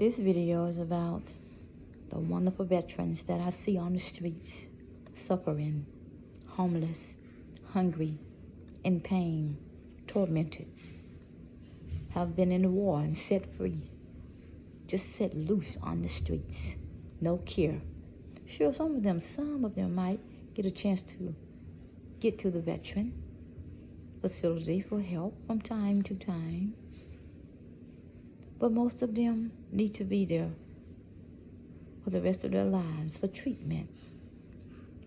This video is about the wonderful veterans that I see on the streets, suffering, homeless, hungry, in pain, tormented, have been in the war and set free, just set loose on the streets, no care. Sure, some of them might get a chance to get to the veteran facility for help from time to time. But most of them need to be there for the rest of their lives for treatment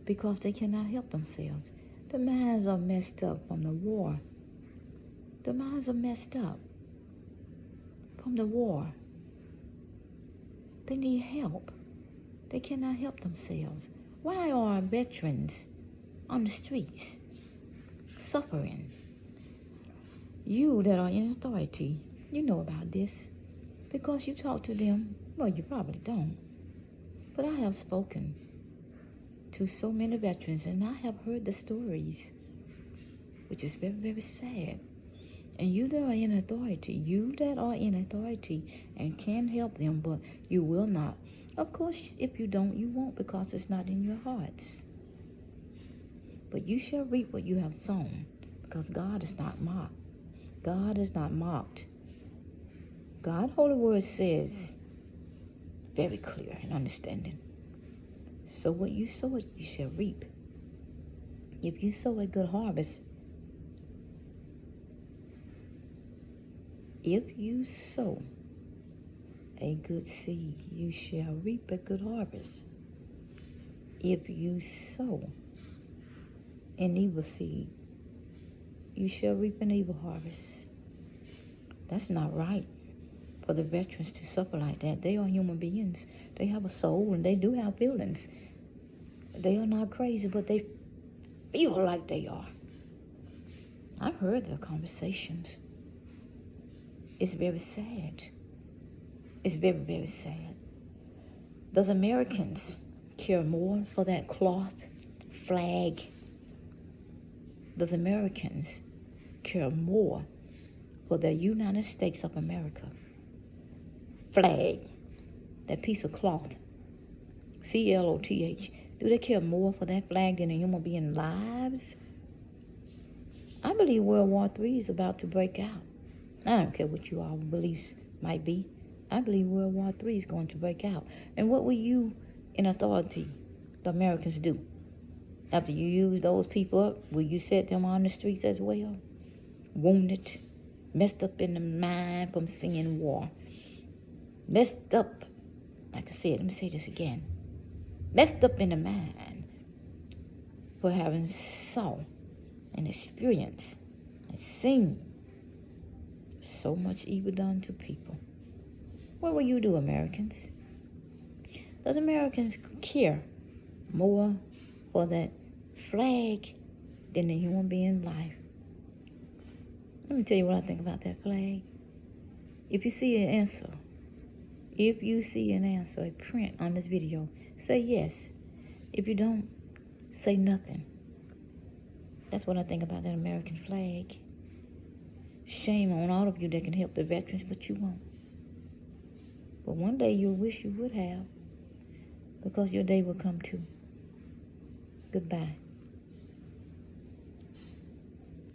because they cannot help themselves. Their minds are messed up from the war. Their minds are messed up from the war. They need help. They cannot help themselves. Why are veterans on the streets suffering? You that are in authority, you know about this because you talk to them. Well, you probably don't. But I have spoken to so many veterans and I have heard the stories, which is very, very sad. And you that are in authority and can help them, but you will not. Of course, if you don't, you won't because it's not in your hearts. But you shall reap what you have sown because God is not mocked. God is not mocked. God's holy word says, very clear and understanding, so what you sow, you shall reap. If you sow a good harvest, if you sow a good seed, you shall reap a good harvest. If you sow an evil seed, you shall reap an evil harvest. That's not right for the veterans to suffer like that. They are human beings. They have a soul and they do have feelings. They are not crazy, but they feel like they are. I've heard their conversations. It's very sad. It's very, very sad. Does Americans care more for that cloth flag? Does Americans care more for the United States of America flag, that piece of cloth, CLOTH? Do they care more for that flag than a human being lives? I believe World War III is about to break out. I don't care what you all beliefs might be. I believe World War III is going to break out. And what will you in authority, the Americans, do? After you use those people up, will you set them on the streets as well? Wounded, messed up in the mind from seeing war. Messed up, like I said, let me say this again. Messed up in the mind for having saw and experienced and seen so much evil done to people. What will you do, Americans? Does Americans care more for that flag than the human being life? Let me tell you what I think about that flag. If you see an answer, a print on this video, say yes. If you don't, say nothing. That's what I think about that American flag. Shame on all of you that can help the veterans, but you won't. But one day you'll wish you would have, because your day will come too. Goodbye.